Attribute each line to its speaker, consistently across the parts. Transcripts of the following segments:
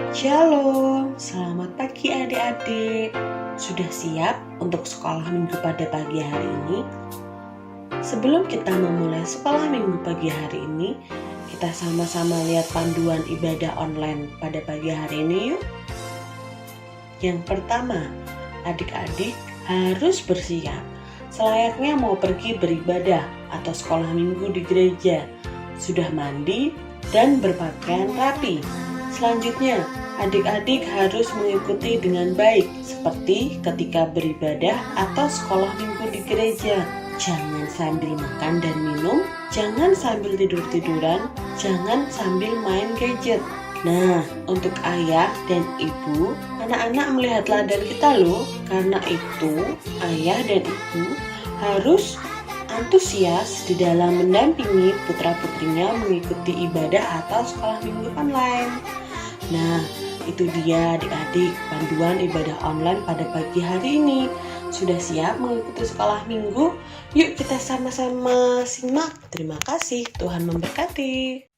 Speaker 1: Shalom, selamat pagi adik-adik. Sudah siap untuk sekolah minggu pada pagi hari ini? Sebelum kita memulai sekolah minggu pagi hari ini, kita sama-sama lihat panduan ibadah online pada pagi hari ini yuk. Yang pertama, adik-adik harus bersiap selayaknya mau pergi beribadah atau sekolah minggu di gereja. Sudah mandi dan berpakaian rapi. Selanjutnya, adik-adik harus mengikuti dengan baik seperti ketika beribadah atau sekolah minggu di gereja. Jangan sambil makan dan minum, jangan sambil tidur-tiduran, jangan sambil main gadget. Nah, untuk ayah dan ibu, anak-anak melihat teladan kita loh. Karena itu, ayah dan ibu harus antusias di dalam mendampingi putra-putrinya mengikuti ibadah atau sekolah minggu online. Nah, itu dia adik-adik panduan ibadah online pada pagi hari ini. Sudah siap mengikuti sekolah minggu? Yuk kita sama-sama simak. Terima kasih, Tuhan memberkati.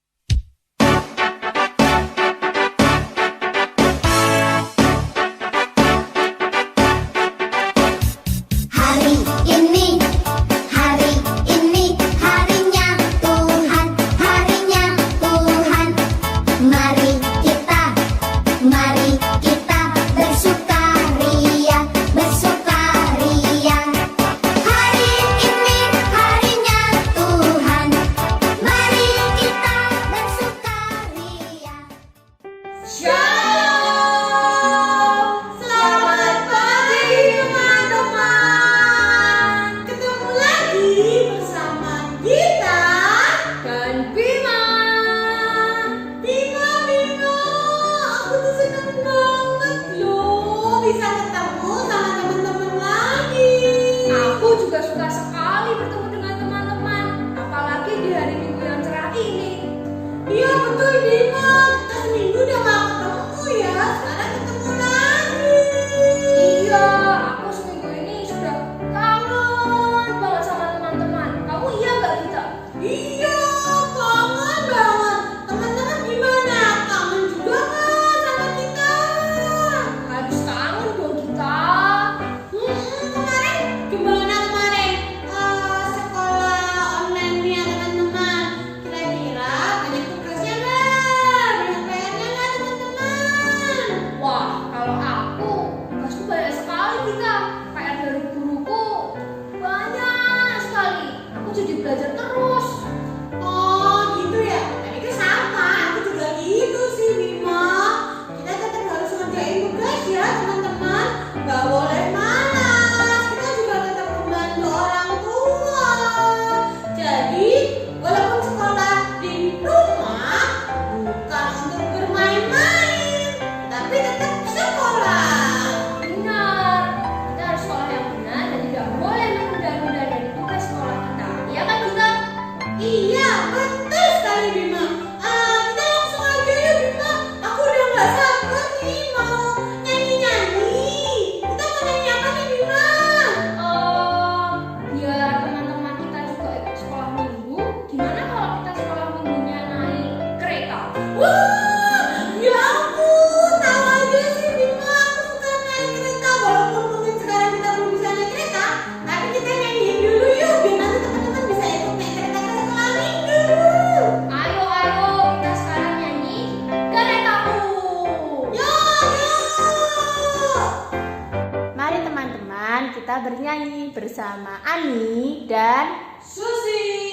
Speaker 2: Kita bernyanyi bersama Ani dan
Speaker 3: Susi.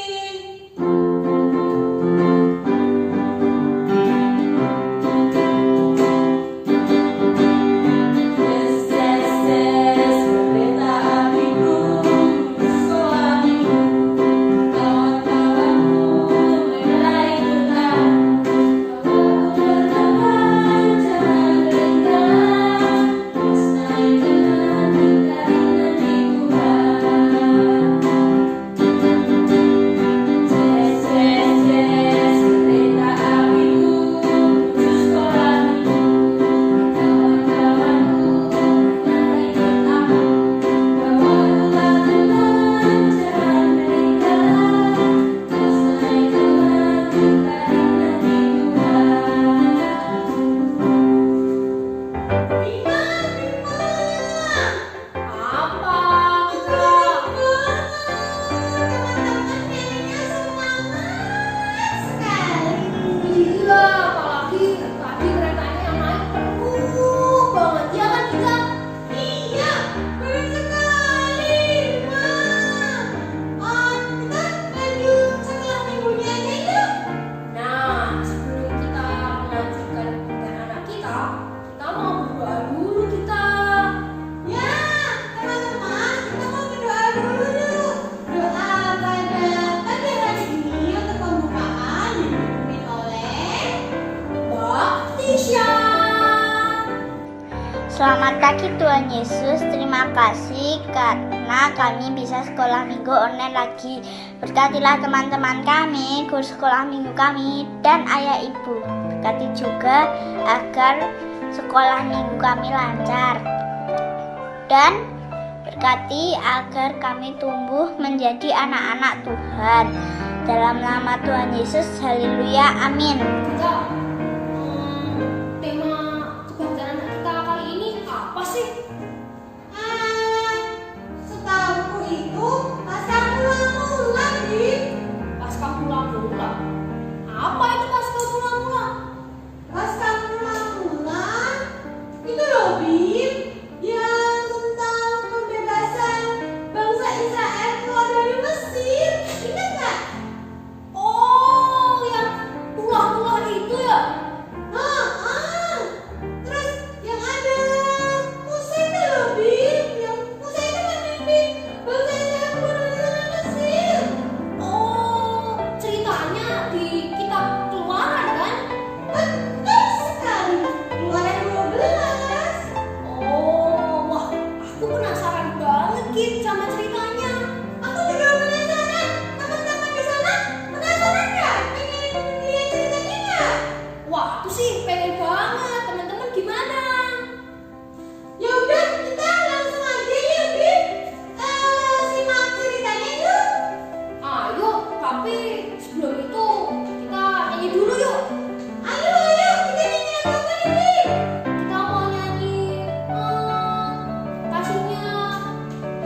Speaker 3: Selamat pagi Tuhan Yesus, terima kasih karena kami bisa sekolah minggu online lagi. Berkatilah teman-teman kami, guru sekolah minggu kami, dan ayah ibu. Berkati juga agar sekolah minggu kami lancar. Dan berkati agar kami tumbuh menjadi anak-anak Tuhan. Dalam nama Tuhan Yesus, haleluya, amin.
Speaker 2: Tema pembelajaran kita kali ini apa sih?
Speaker 4: Setahuku itu pasca mula-mula, Bim.
Speaker 2: Pasca mula-mula. Apa itu pasca mula-mula?
Speaker 4: Pasca mula-mula itu loh, Bim, yang tentang pembebasan bangsa Israel keluar dari Mesir. Ingat nggak?
Speaker 2: Oh, yang ular-ular itu ya?
Speaker 4: Terus yang ada Musa itu loh, Bim, yang Musa itu memimpin bangsa Israel keluar dari Mesir.
Speaker 2: Oh, ceritanya di kitab Keluaran kan?
Speaker 4: Betul sekali. Keluaran 12.
Speaker 2: Oh, wah, aku penasaran banget Git sama ceritanya.
Speaker 4: Aku juga penasaran. Teman-teman di sana penasaran nggak? Pengen lihat ceritanya nggak?
Speaker 2: Wah, aku sih pengen banget. Teman-teman gimana?
Speaker 4: Ya udah, kita langsung aja ya, Bim. Simak ceritanya yuk.
Speaker 2: Ayo, tapi sebelum itu kita nyanyi dulu yuk.
Speaker 4: Ayo, kita nyanyi apa nih, Bim?
Speaker 2: Kita mau nyanyi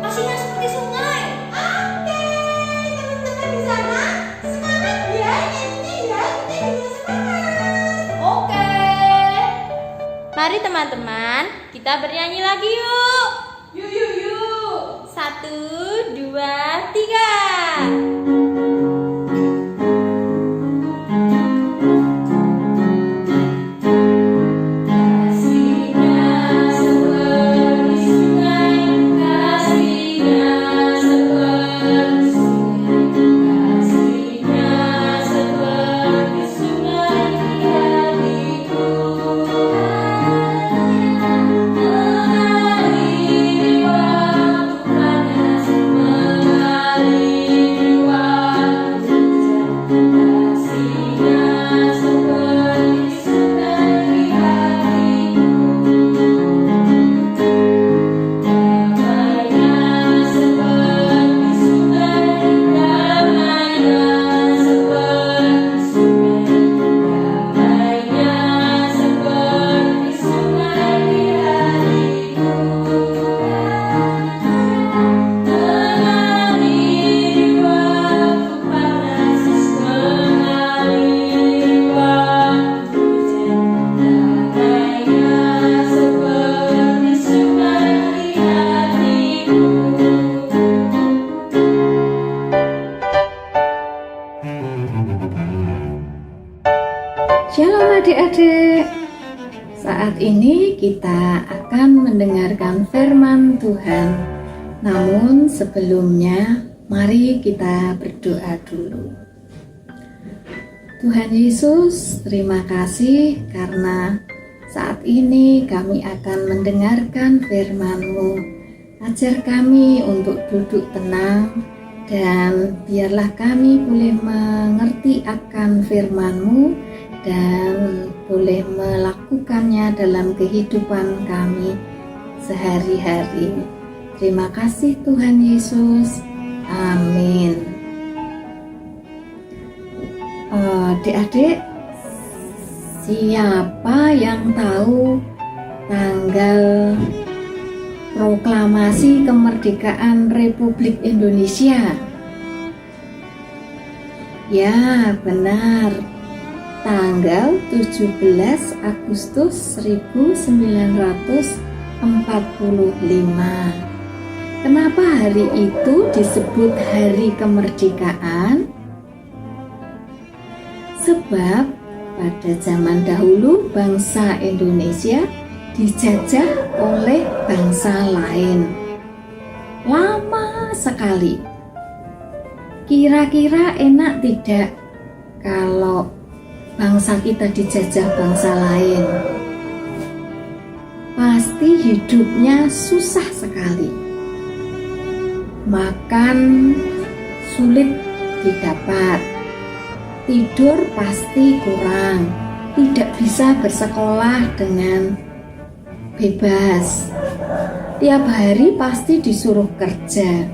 Speaker 2: kasihnya seperti sungai.
Speaker 4: Oke, teman-teman di sana semangat ya nyanyinya ya. Kita juga semangat.
Speaker 2: Oke.
Speaker 5: Mari teman-teman, kita bernyanyi lagi yuk.
Speaker 4: Yuk.
Speaker 5: 1, 2, 3.
Speaker 6: Shalom adik-adik. Saat ini kita akan mendengarkan firman Tuhan. Namun sebelumnya mari kita berdoa dulu. Tuhan Yesus, terima kasih karena saat ini kami akan mendengarkan firman-Mu. Ajar kami untuk duduk tenang dan biarlah kami boleh mengerti akan firman-Mu dan boleh melakukannya dalam kehidupan kami sehari-hari. Terima kasih Tuhan Yesus. Amin. Adik-adik, siapa yang tahu tanggal proklamasi kemerdekaan Republik Indonesia? Ya, benar. Tanggal 17 Agustus 1945. Kenapa hari itu disebut Hari Kemerdekaan? Sebab pada zaman dahulu bangsa Indonesia dijajah oleh bangsa lain. Lama sekali. Kira-kira enak tidak kalau bangsa kita dijajah bangsa lain? Pasti hidupnya susah sekali. Makan sulit didapat, tidur pasti kurang, tidak bisa bersekolah dengan bebas. Tiap hari pasti disuruh kerja,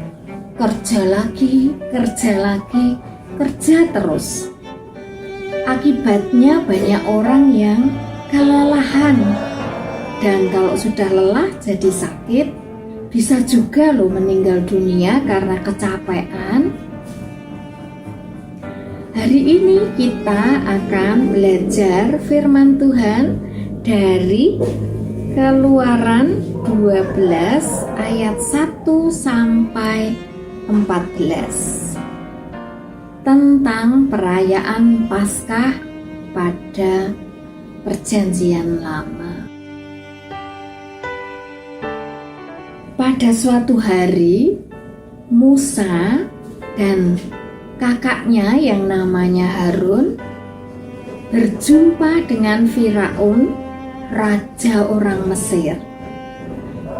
Speaker 6: kerja lagi, kerja terus. Akibatnya banyak orang yang kelelahan, dan kalau sudah lelah jadi sakit, bisa juga loh meninggal dunia karena kecapean. Hari ini kita akan belajar firman Tuhan dari Keluaran 12 ayat 1 sampai 14 tentang perayaan Paskah pada Perjanjian Lama. Pada suatu hari, Musa dan kakaknya yang namanya Harun berjumpa dengan Firaun, raja orang Mesir.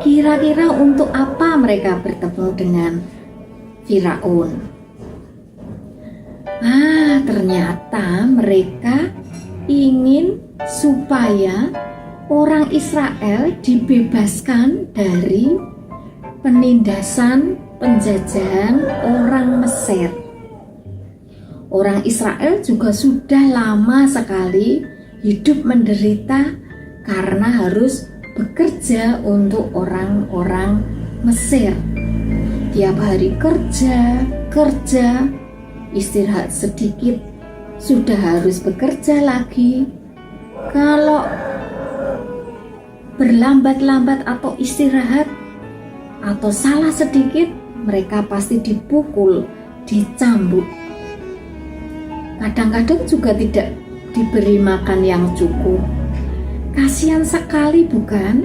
Speaker 6: Kira-kira untuk apa mereka bertemu dengan Firaun? Ternyata mereka ingin supaya orang Israel dibebaskan dari penindasan penjajahan orang Mesir. Orang Israel juga sudah lama sekali hidup menderita karena harus bekerja untuk orang-orang Mesir. Tiap hari kerja, istirahat sedikit sudah harus bekerja lagi. Kalau berlambat-lambat atau istirahat atau salah sedikit, mereka pasti dipukul, dicambuk. Kadang-kadang juga tidak diberi makan yang cukup. Kasihan sekali, bukan?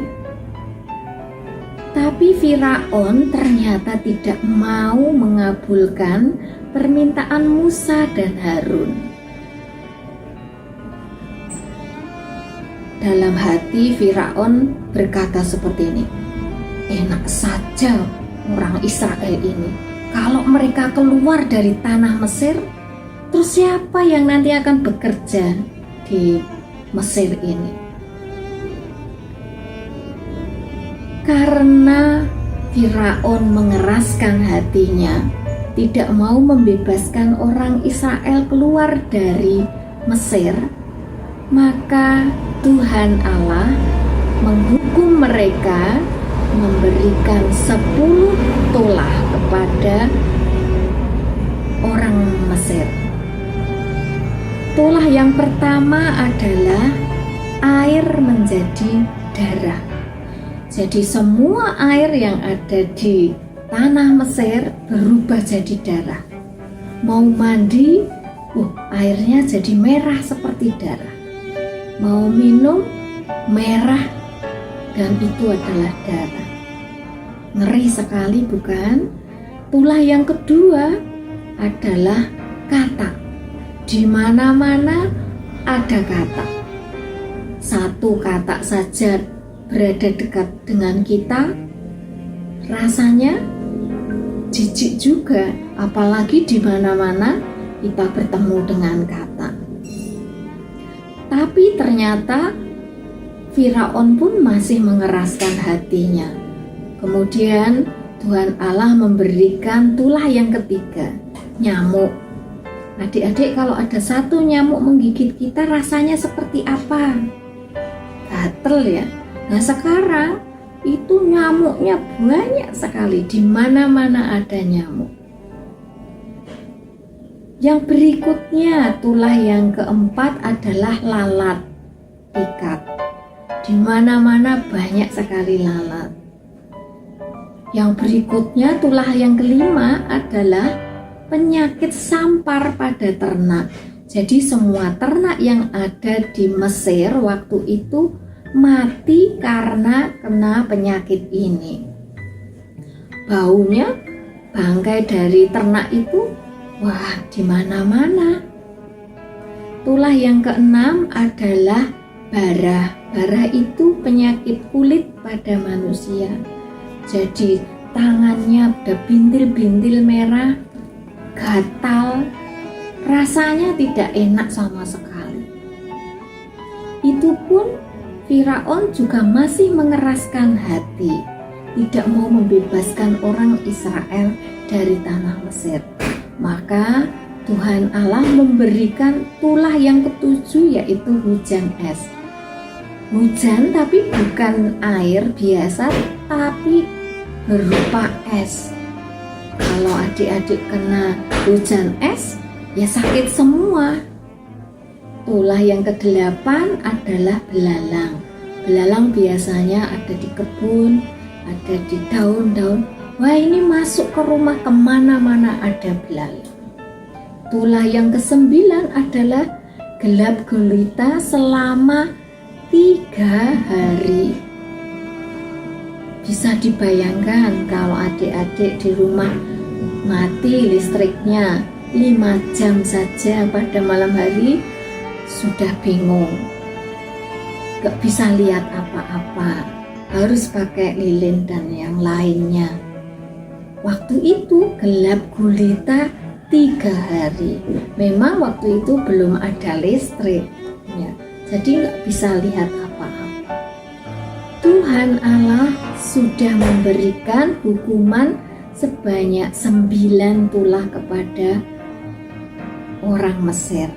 Speaker 6: Tapi Firaun ternyata tidak mau mengabulkan permintaan Musa dan Harun. Dalam hati Firaun berkata seperti ini, enak saja orang Israel ini. Kalau mereka keluar dari tanah Mesir, terus siapa yang nanti akan bekerja di Mesir ini? Karena Firaun mengeraskan hatinya, tidak mau membebaskan orang Israel keluar dari Mesir, maka Tuhan Allah menghukum mereka, memberikan 10 tolah kepada orang Mesir. Tolah yang pertama adalah air menjadi darah. Jadi semua air yang ada di tanah Mesir berubah jadi darah. Mau mandi, airnya jadi merah seperti darah. Mau minum, merah, dan itu adalah darah. Ngeri sekali, bukan? Tulah yang kedua adalah kata. Di mana-mana ada kata. Satu kata saja berada dekat dengan kita, rasanya jijik juga, apalagi di mana-mana kita bertemu dengan kata. Tapi ternyata Firaun pun masih mengeraskan hatinya. Kemudian Tuhan Allah memberikan tulah yang ketiga, nyamuk. Adik-adik, kalau ada satu nyamuk menggigit kita, rasanya seperti apa? Gatel ya. Nah sekarang itu nyamuknya banyak sekali, di mana-mana ada nyamuk. Yang berikutnya, tulah yang keempat adalah lalat, ikat. Di mana-mana banyak sekali lalat. Yang berikutnya, tulah yang kelima adalah penyakit sampar pada ternak. Jadi semua ternak yang ada di Mesir waktu itu mati karena kena penyakit ini. Baunya, bangkai dari ternak itu, di mana-mana. Tulah yang keenam adalah Barah itu penyakit kulit pada manusia. Jadi tangannya ada bintil-bintil merah, gatal, rasanya tidak enak sama sekali. Itu pun Firaun juga masih mengeraskan hati, tidak mau membebaskan orang Israel dari tanah Mesir. Maka Tuhan Allah memberikan tulah yang ketujuh, yaitu hujan es. Hujan tapi bukan air biasa, tapi berupa es. Kalau adik-adik kena hujan es, ya sakit semua. Tulah yang ke-8 adalah belalang. Belalang biasanya ada di kebun, ada di daun-daun. Wah, ini masuk ke rumah, kemana-mana ada belalang. Tulah yang ke-9 adalah gelap gulita selama 3 hari. Bisa dibayangkan kalau adik-adik di rumah mati listriknya 5 jam saja pada malam hari, sudah bingung, gak bisa lihat apa-apa, harus pakai lilin dan yang lainnya. Waktu itu gelap gulita 3 hari. Memang waktu itu belum ada listrik ya, jadi nggak bisa lihat apa-apa. Tuhan Allah sudah memberikan hukuman sebanyak 9 tulah kepada orang Mesir.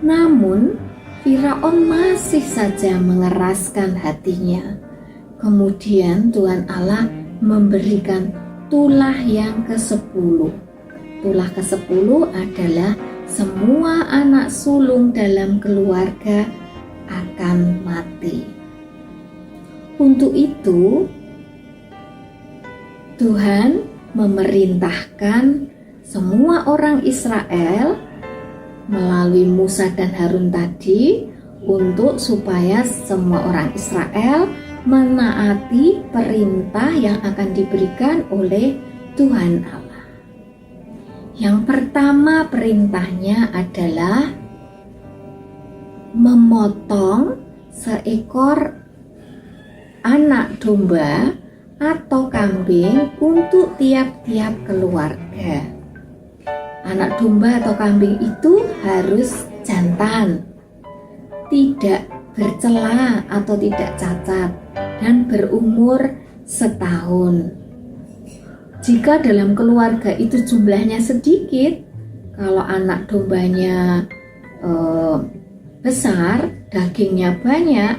Speaker 6: Namun Firaun masih saja mengeraskan hatinya. Kemudian Tuhan Allah memberikan tulah yang ke-10. Tulah ke-10 adalah semua anak sulung dalam keluarga akan mati. Untuk itu, Tuhan memerintahkan semua orang Israel melalui Musa dan Harun tadi untuk supaya semua orang Israel menaati perintah yang akan diberikan oleh Tuhan Allah. Yang pertama perintahnya adalah memotong seekor anak domba atau kambing untuk tiap-tiap keluarga. Anak domba atau kambing itu harus jantan, tidak bercela atau tidak cacat, dan berumur setahun. Jika dalam keluarga itu jumlahnya sedikit, kalau anak dombanya besar, dagingnya banyak,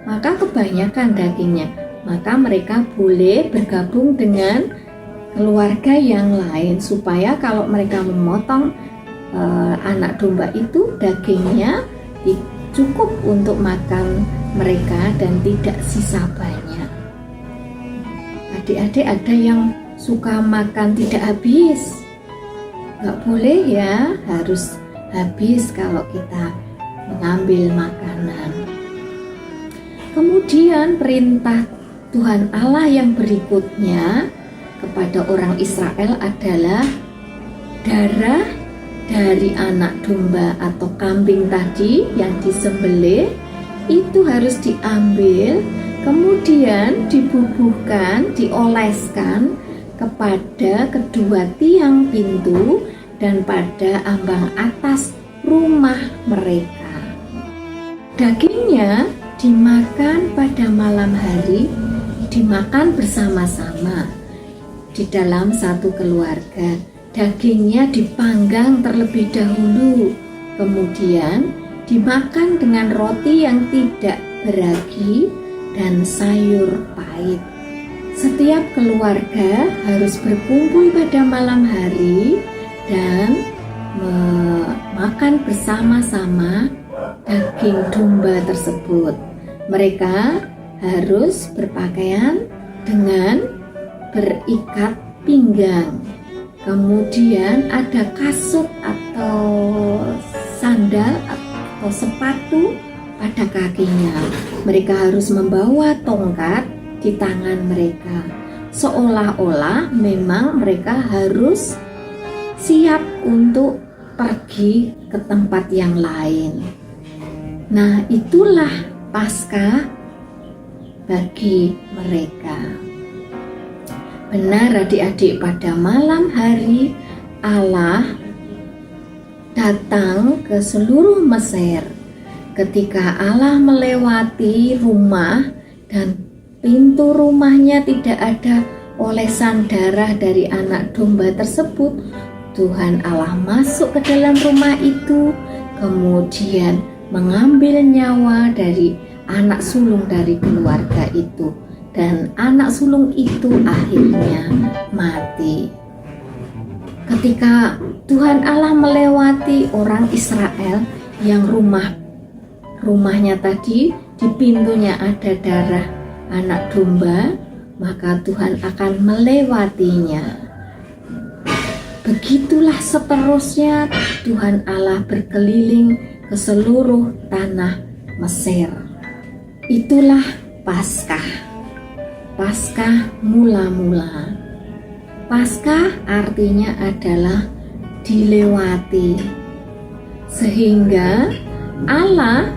Speaker 6: maka kebanyakan dagingnya, maka mereka boleh bergabung dengan keluarga yang lain, supaya kalau mereka memotong anak domba itu, dagingnya cukup untuk makan mereka dan tidak sisa banyak. Adik-adik ada yang suka makan tidak habis, nggak boleh ya, harus habis kalau kita mengambil makanan. Kemudian perintah Tuhan Allah yang berikutnya kepada orang Israel adalah darah dari anak domba atau kambing tadi yang disembelih itu harus diambil, kemudian dibubuhkan, dioleskan kepada kedua tiang pintu dan pada ambang atas rumah mereka. Dagingnya dimakan pada malam hari, dimakan bersama-sama di dalam satu keluarga. Dagingnya dipanggang terlebih dahulu, kemudian dimakan dengan roti yang tidak beragi dan sayur pahit. Setiap keluarga harus berkumpul pada malam hari dan makan bersama-sama daging domba tersebut. Mereka harus berpakaian dengan berikat pinggang. Kemudian ada kasut atau sandal atau sepatu pada kakinya. Mereka harus membawa tongkat di tangan mereka, seolah-olah memang mereka harus siap untuk pergi ke tempat yang lain. Nah, itulah Paskah bagi mereka. Benar adik-adik, pada malam hari Allah datang ke seluruh Mesir. Ketika Allah melewati rumah dan pintu rumahnya tidak ada olesan darah dari anak domba tersebut, Tuhan Allah masuk ke dalam rumah itu, kemudian mengambil nyawa dari anak sulung dari keluarga itu, dan anak sulung itu akhirnya mati. Ketika Tuhan Allah melewati orang Israel yang rumahnya tadi di pintunya ada darah anak domba, maka Tuhan akan melewatinya. Begitulah seterusnya Tuhan Allah berkeliling ke seluruh tanah Mesir. Itulah Paskah. Paskah mula-mula. Paskah artinya adalah dilewati. Sehingga Allah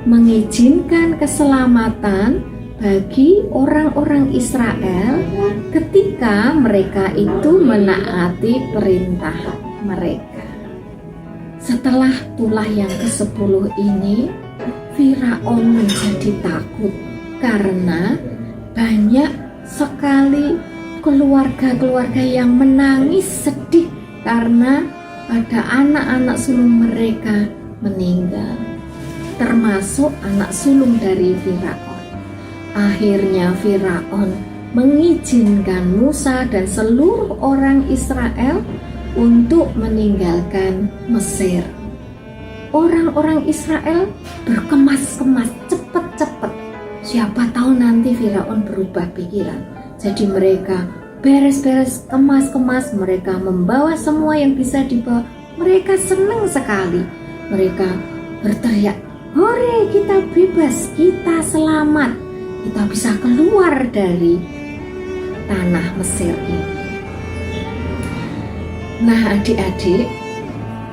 Speaker 6: mengizinkan keselamatan bagi orang-orang Israel ketika mereka itu menaati perintah mereka. Setelah tulah yang ke-10 ini, Firaun menjadi takut karena banyak sekali keluarga-keluarga yang menangis sedih karena ada anak-anak sulung mereka meninggal, termasuk anak sulung dari Firaun. Akhirnya Firaun mengizinkan Musa dan seluruh orang Israel untuk meninggalkan Mesir. Orang-orang Israel berkemas-kemas, cepat-cepat. Siapa tahu nanti Firaun berubah pikiran. Jadi mereka beres-beres, kemas-kemas, mereka membawa semua yang bisa dibawa. Mereka senang sekali. Mereka berteriak, "Hore, kita bebas, kita selamat. Kita bisa keluar dari tanah Mesir ini." Nah, adik-adik,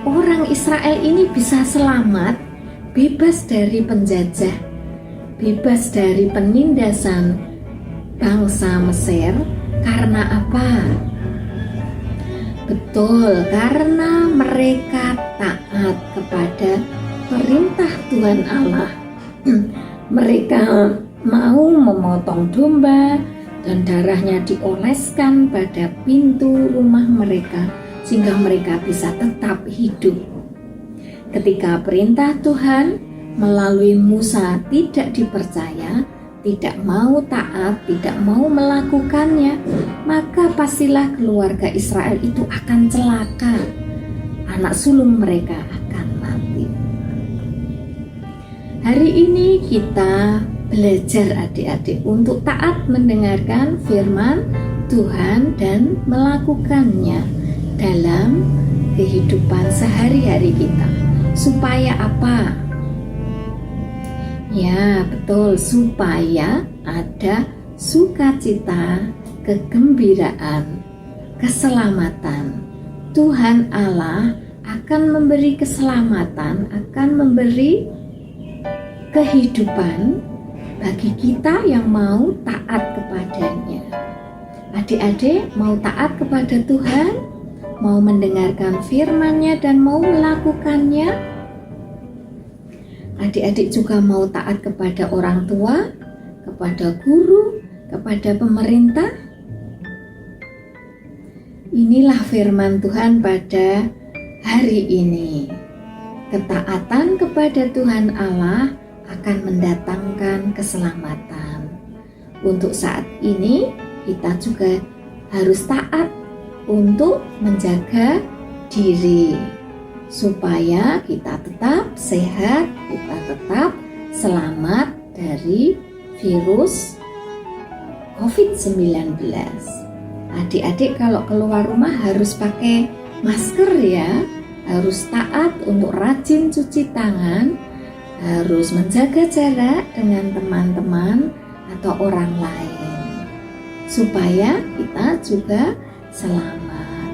Speaker 6: orang Israel ini bisa selamat, bebas dari penjajah, bebas dari penindasan bangsa Mesir. Karena apa? Betul, karena mereka taat kepada perintah Tuhan Allah. Mereka mau memotong domba dan darahnya dioleskan pada pintu rumah mereka sehingga mereka bisa tetap hidup. Ketika perintah Tuhan melalui Musa tidak dipercaya, tidak mau taat, tidak mau melakukannya, maka pastilah keluarga Israel itu akan celaka. Anak sulung mereka akan mati. Hari ini kita belajar adik-adik untuk taat mendengarkan firman Tuhan dan melakukannya dalam kehidupan sehari-hari kita. Supaya apa? Ya, betul, supaya ada sukacita, kegembiraan, keselamatan. Tuhan Allah akan memberi keselamatan, akan memberi kehidupan bagi kita yang mau taat kepadanya. Adik-adik mau taat kepada Tuhan, mau mendengarkan firman-Nya dan mau melakukannya. Adik-adik juga mau taat kepada orang tua, kepada guru, kepada pemerintah. Inilah firman Tuhan pada hari ini. Ketaatan kepada Tuhan Allah akan mendatangkan keselamatan. Untuk saat ini kita juga harus taat untuk menjaga diri supaya kita tetap sehat, kita tetap selamat dari virus COVID-19. Adik-adik kalau keluar rumah harus pakai masker ya, harus taat untuk rajin cuci tangan, harus menjaga jarak dengan teman-teman atau orang lain supaya kita juga selamat.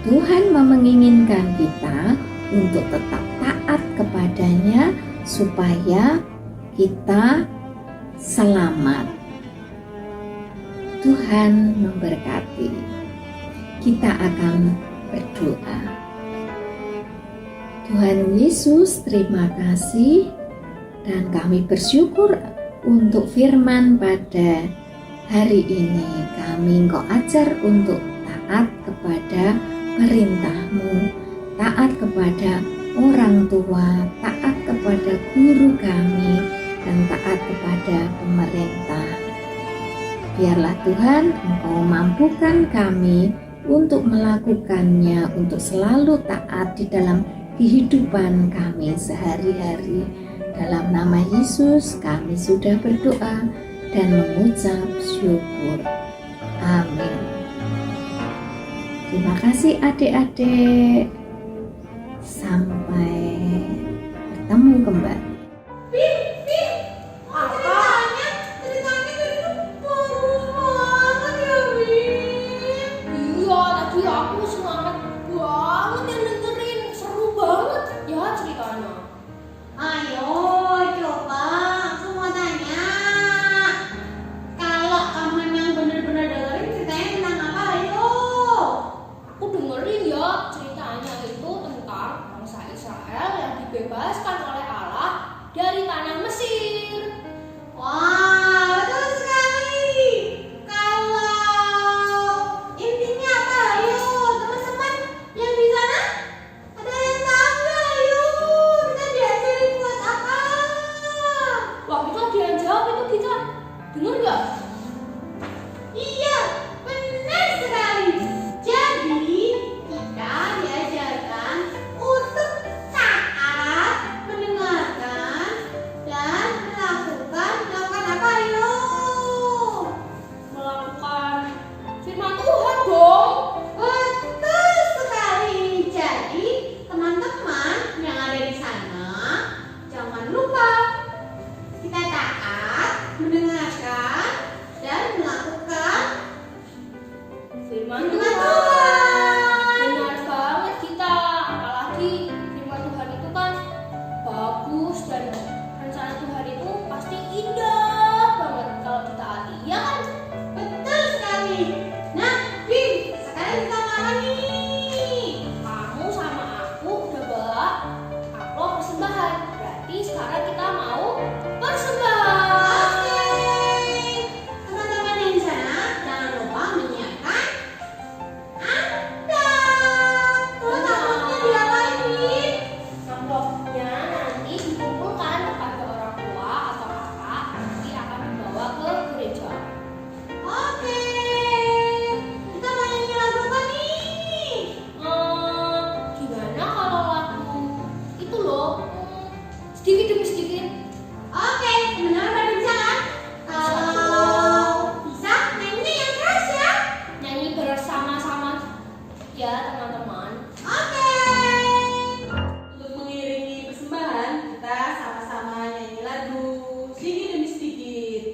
Speaker 6: Tuhan menginginkan kita untuk tetap taat kepadanya supaya kita selamat. Tuhan memberkati. Kita akan berdoa. Tuhan Yesus, terima kasih dan kami bersyukur untuk firman pada hari ini. Kami Engkau ajar untuk taat kepada perintah-Mu, taat kepada orang tua, taat kepada guru kami, dan taat kepada pemerintah. Biarlah Tuhan Engkau mampukan kami untuk melakukannya, untuk selalu taat di dalam kehidupan kami sehari-hari. Dalam nama Yesus kami sudah berdoa dan mengucap syukur. Amin. Terima kasih adik-adik. Sampai bertemu kembali.
Speaker 4: Ceritanya itu bagus banget ya, Bim.
Speaker 2: Iya, tadi aku semangat banget yang dengerin. Seru banget ya ceritanya.
Speaker 4: Ayo, coba semua tanya. Kalau kamu memang benar-benar dengerin ceritanya tentang apa, ayo.
Speaker 2: Aku dengerin ya ceritanya itu tentang bangsa Israel yang dibebaskan oleh Allah dari tanah Mesir.
Speaker 4: Wah, betul sekali. Kalau intinya apa, ayo teman-teman yang di sana ada yang tahu nggak? Ayo kita diajarin buat apa?
Speaker 2: Wah, itu ada yang jawab itu kita. Dengar nggak?
Speaker 4: Iya, benar sekali. Jadi kita diajarkan untuk taat, mendengarkan, dan melakukan apa, ayo?
Speaker 2: Melakukan firman Tuhan dong.
Speaker 4: Betul sekali. Jadi teman-teman yang ada di sana, jangan lupa kita taat, mendengarkan, dan melakukan
Speaker 2: Firman
Speaker 4: firman
Speaker 2: Tuhan.
Speaker 4: Tuhan.
Speaker 2: Benar banget kita. Apalagi firman Tuhan itu kan bagus dan rencana Tuhan itu pasti indah banget kalau ditaati. Ya kan?
Speaker 4: Betul sekali. Nah, Bim, sekarang kita mau apa nih?
Speaker 2: Kamu sama aku udah bawa upload persembahan. Berarti sekarang kita mau persembahan.
Speaker 4: Oke. Teman-teman yang di sana, jangan lupa menyiapkan amplop. Terus amplopnya diapain, Bim?
Speaker 2: Amplopnya nanti dikumpulkan kepada orang tua atau kakak, nanti akan dibawa ke gereja.
Speaker 4: Oke. Kita mau nyanyi lagu apa nih?
Speaker 2: Gimana kalau lagu itu loh, sedikit demi sedikit.
Speaker 4: Oke, teman-teman pada bisa kan? Kalau bisa, nyanyinya yang keras ya.
Speaker 2: Nyanyi bersama-sama ya teman-teman.
Speaker 4: Oke.
Speaker 1: Untuk mengiringi persembahan, kita sama-sama nyanyi lagu sedikit demi sedikit.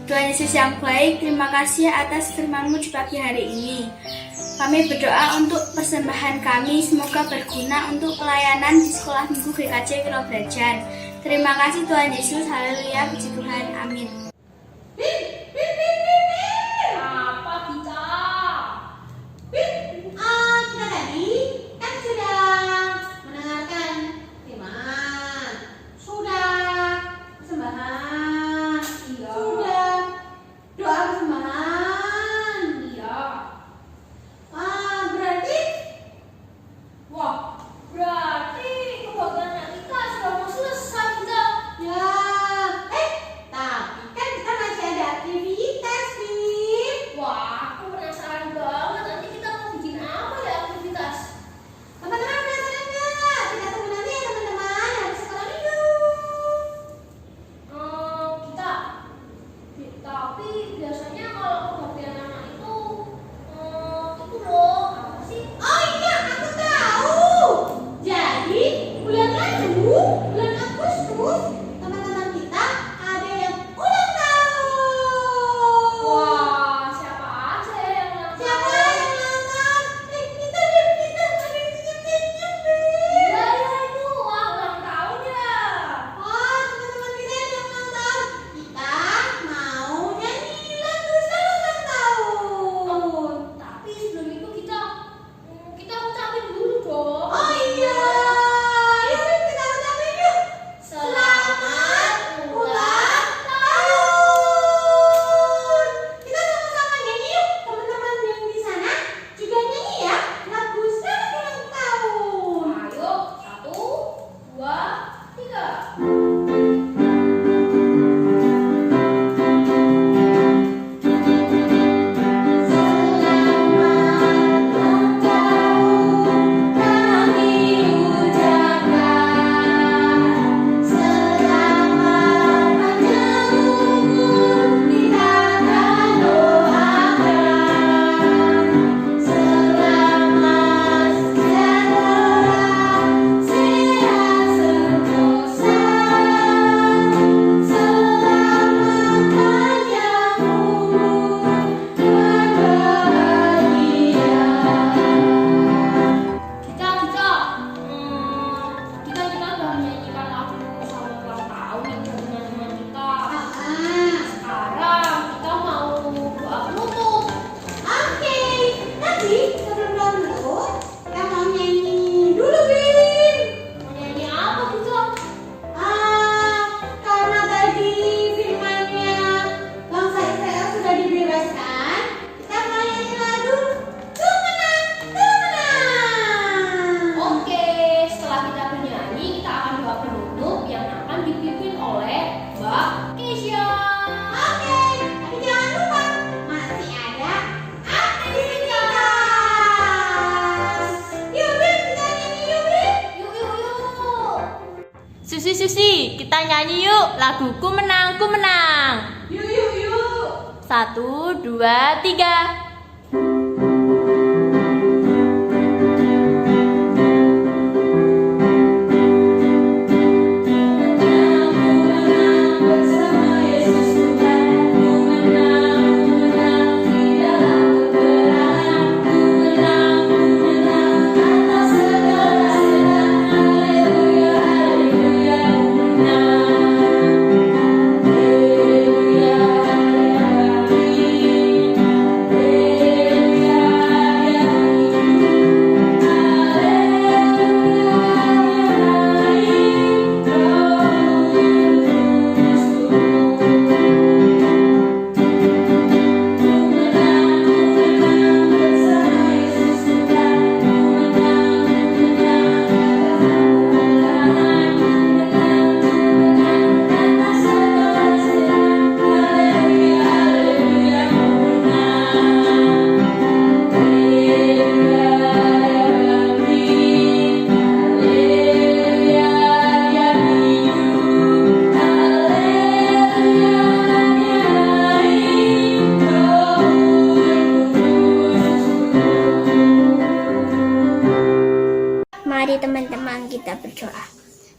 Speaker 7: Tuhan Yesus yang baik, terima kasih atas firman-Mu di pagi hari ini.
Speaker 2: Kami berdoa untuk persembahan kami semoga berguna untuk pelayanan di sekolah minggu GKJ Kirobrajan. Terima kasih Tuhan Yesus, haleluya, puji Tuhan, amin.
Speaker 4: Apa kita? Kita tadi kan sudah mendengarkan firman, sudah persembahan, sudah doa persembahan.
Speaker 2: Iya.
Speaker 4: Berarti
Speaker 2: Berarti kebagian kita sudah mau selesai kita.
Speaker 4: ya, tapi kan kita masih ada aktivitas, Bim.
Speaker 2: Wah, aku penasaran banget. Nanti kita mau bikin apa ya aktivitas?
Speaker 4: Teman-teman penasaran nggak? Kita tunggu nanti ya teman-teman, habis sekolah minggu.
Speaker 2: Tapi biasanya kalau kebagian anak itu loh, apa sih?
Speaker 4: Oh iya, aku tahu. Jadi bulan lalu, bulan Agustus, teman-teman kita ada yang ulang tahun.
Speaker 2: Wah, siapa aja yang ulang
Speaker 4: Siapa
Speaker 2: tahun?
Speaker 4: yang ulang tahun? Kita ada yang senyum-senyum, Bim.
Speaker 2: Iya, itu. Wah, ulang tahun ya.
Speaker 4: Oh, teman-teman kita yang ulang tahun. Kita mau nyanyi lagu selamat ulang tahun.
Speaker 2: Tapi sebelum itu kita ucapin dulu dong.
Speaker 4: Oh iya, yuk Bim, kita ucapin yuk. Selamat ulang tahun. Kita sama-sama nyanyi yuk, teman-teman yang di sana juga nyanyi ya lagu selamat ulang tahun.
Speaker 2: Ayo, 1, 2, 3. Kita udah menyanyikan lagu selamat ulang tahun nih buat teman-teman kita. Sekarang kita mau doa penutup.
Speaker 4: Oke, tapi sebelum dulu kita mau nyanyi dulu, Bim.
Speaker 2: Mau nyanyi apa kita?
Speaker 4: Karena tadi firmannya bangsa Israel sudah dibebaskan, kita mau nyanyi lagu Ku Menang, Ku Menang.
Speaker 2: Oke, setelah kita bernyanyi, kita akan doa penutup yang akan dipimpin oleh Mbak Keisha.
Speaker 4: Oke, tapi jangan lupa masih ada aktivitas. Yuk, Bim, kita nyanyi yuk, Bim.
Speaker 2: Yuk.
Speaker 5: Susi, kita nyanyi yuk lagu Ku Menang, Ku Menang.
Speaker 4: Yuk.
Speaker 5: 1, 2, 3.
Speaker 3: Mari teman-teman kita berdoa.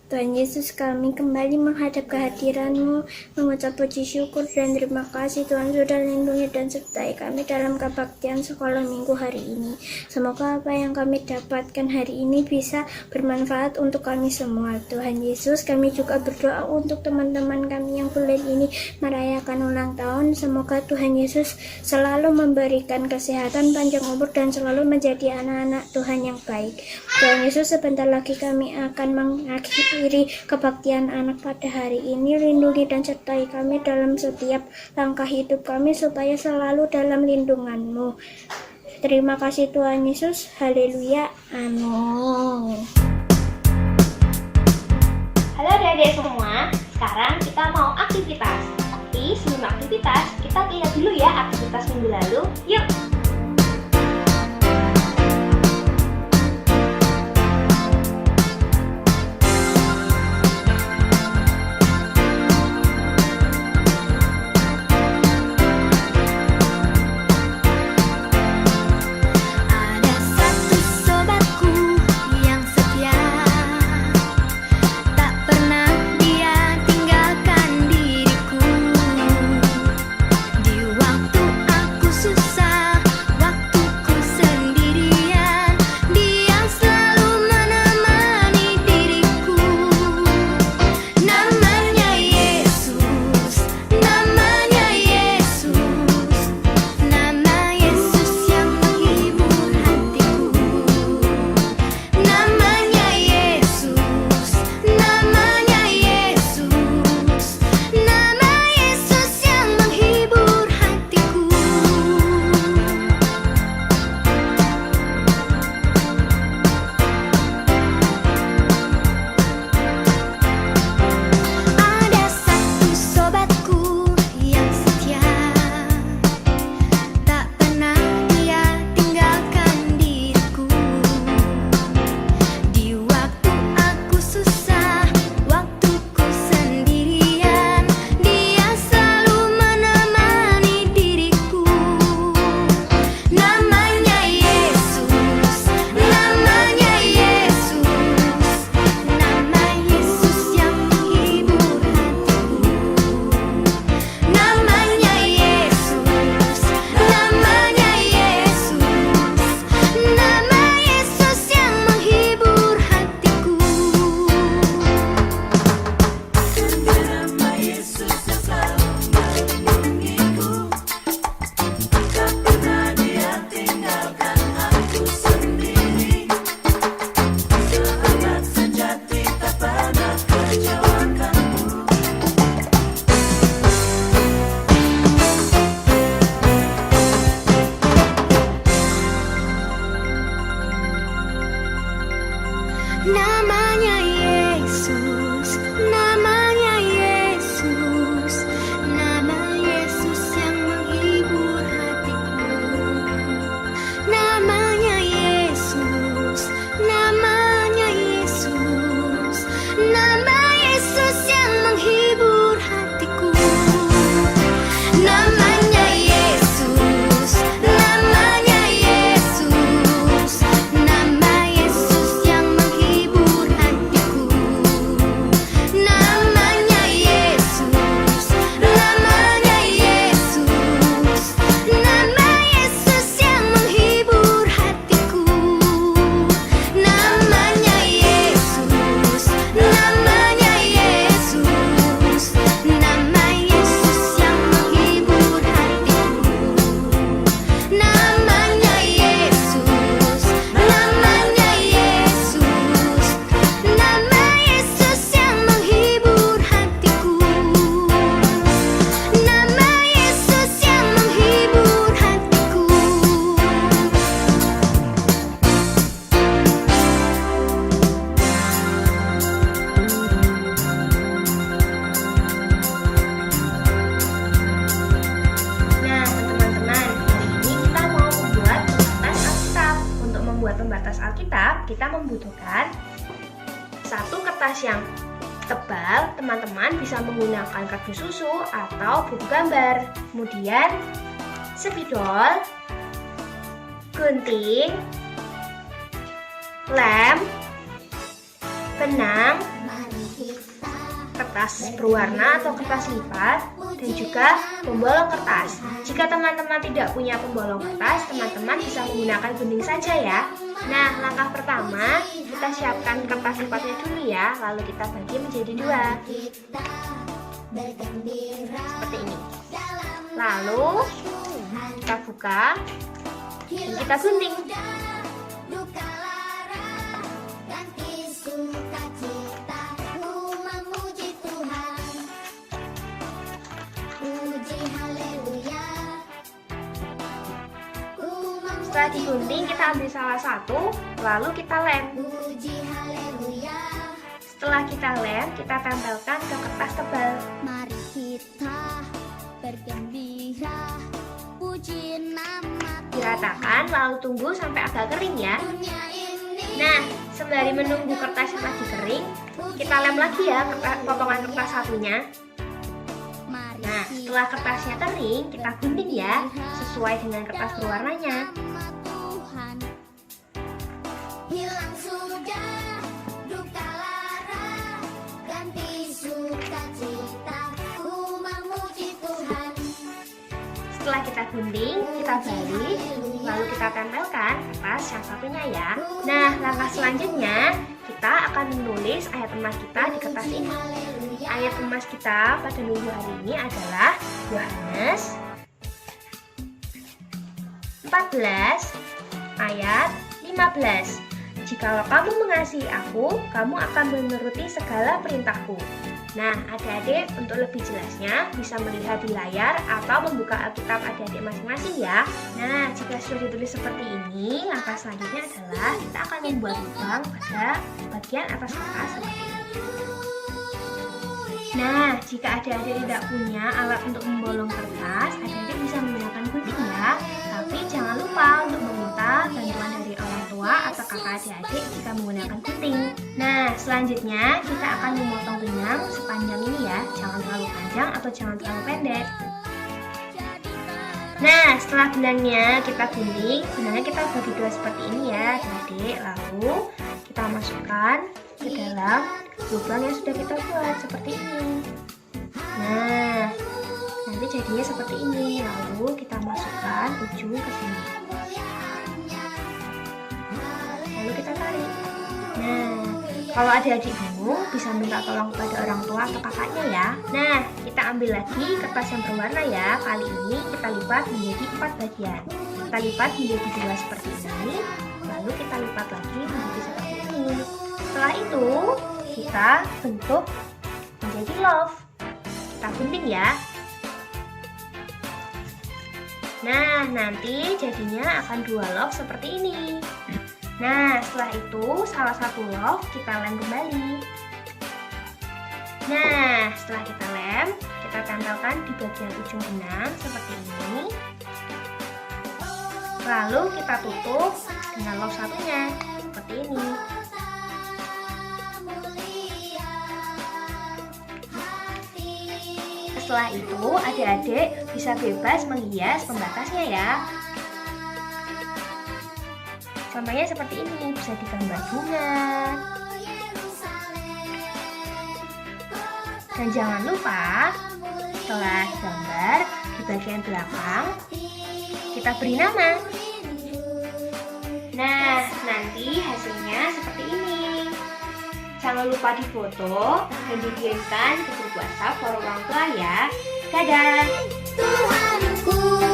Speaker 7: Tuhan Yesus, kami kembali menghadap kehadiran-Mu, mengucap puji syukur dan terima kasih Tuhan sudah lindungi dan sertai kami dalam kebaktian sekolah minggu hari ini. Semoga apa yang kami dapatkan hari ini bisa bermanfaat untuk kami semua. Tuhan Yesus, kami juga berdoa untuk teman-teman kami yang bulan ini merayakan ulang tahun. Semoga Tuhan Yesus selalu memberikan kesehatan, panjang umur, dan selalu menjadi anak-anak Tuhan yang baik. Tuhan Yesus, sebentar lagi kami akan mengakhiri kebaktian anak pada hari ini. Lindungi dan sertai kami dalam setiap langkah hidup kami supaya selalu dalam lindungan-Mu. Terima kasih Tuhan Yesus. Haleluya. Amin.
Speaker 3: Halo adik-adik semua, sekarang kita mau aktivitas. Tapi sebelum aktivitas, kita lihat dulu ya aktivitas minggu lalu. Yuk!
Speaker 7: Namanya Yesus, namanya Yesus, nama Yesus yang menghibur hatiku. Namanya Yesus, namanya Yesus, nama Yesus yang menghibur hatiku. Namanya Yesus, namanya Yesus, nama Yesus yang menghibur hatiku. Namanya Yesus, namanya Yesus, nama Yesus yang menghibur hatiku. Namanya Yesus, namanya Yesus, nama Yesus yang menghibur hatiku. Namanya Yesus, namanya Yesus, nama Yesus yang menghibur hatiku. Nama Yesus yang menghibur hatiku.
Speaker 3: Nah, teman-teman, hari ini kita mau membuat pembatas Alkitab. Untuk membuat pembatas Alkitab, kita membutuhkan satu kertas yang tebal. Teman-teman bisa menggunakan kardus susu atau buku gambar. Kemudian spidol, gunting, lem, benang,
Speaker 2: kertas berwarna atau kertas lipat, dan juga pembolong kertas. Jika teman-teman tidak punya pembolong kertas, teman-teman bisa menggunakan gunting saja ya. Nah, langkah pertama, kita siapkan kertas lipatnya dulu ya, lalu kita bagi menjadi 2. Seperti ini. Lalu, kita buka, dan kita gunting. Setelah digunting, kita ambil salah satu, lalu kita lem. Setelah kita lem, kita tempelkan ke kertas tebal.
Speaker 3: Mari kita bergembira, puji nama
Speaker 2: Diratakan, lalu tunggu sampai agak kering ya. Nah, sembari menunggu kertas yang lagi kering, kita lem lagi ya potongan kertas satunya. Nah, setelah kertasnya kering, kita gunting ya, sesuai dengan kertas berwarnanya.
Speaker 3: Tuhan. Hilang sudah duka lara, ganti sukacita, ku memuji Tuhan.
Speaker 2: Setelah kita gunting, kita balik, lalu kita tempelkan kertas yang satunya ya. Nah, langkah selanjutnya, kita akan menulis ayat emas kita di kertas ini. Ayat emas kita pada minggu hari ini adalah Yohanes 14 ayat 15. Jikalau kamu mengasihi aku, kamu akan menuruti segala perintahku. Nah, adik-adik untuk lebih jelasnya bisa melihat di layar atau membuka Alkitab adik-adik masing-masing ya. Nah, jika sudah ditulis seperti ini, langkah selanjutnya adalah kita akan membuat lubang pada bagian atas kertas seperti ini. Nah, jika adik-adik tidak punya alat untuk membolong kertas, adik-adik bisa menggunakan gunting ya. Tapi jangan lupa untuk meminta bantuan dari orang tua atau kakak adik-adik jika menggunakan gunting. Nah, selanjutnya kita akan memotong benang sepanjang ini ya. Jangan terlalu panjang atau jangan terlalu pendek. Nah, setelah benangnya kita gunting, benangnya kita bagi 2 seperti ini ya adik-adik. Lalu kita masukkan ke dalam lubang yang sudah kita buat seperti ini. Nah, nanti jadinya seperti ini. Lalu kita masukkan ujung ke sini. Lalu kita tarik. Nah, kalau adik-adik bingung bisa minta tolong kepada orang tua atau kakaknya ya. Nah, kita ambil lagi kertas yang berwarna ya. Kali ini kita lipat menjadi 4 bagian. Kita lipat menjadi 2 seperti ini. Lalu kita lipat lagi menjadi seperti ini. Setelah itu kita bentuk menjadi love. Kita gunting ya. Nah, nanti jadinya akan 2 love seperti ini. Nah, setelah itu salah satu love kita lem kembali. Nah, setelah kita lem, kita tempelkan di bagian ujung benang seperti ini. Lalu kita tutup dengan love satunya seperti ini. Setelah itu, adik-adik bisa bebas menghias pembatasnya ya. Contohnya seperti ini, bisa digambar bunga. Dan jangan lupa, setelah gambar di bagian belakang, kita beri nama. Nah, nanti hasilnya seperti ini. Jangan lupa difoto dan dikirimkan ke grup WhatsApp para orang tua ya. Dadah!
Speaker 3: Tuhanku.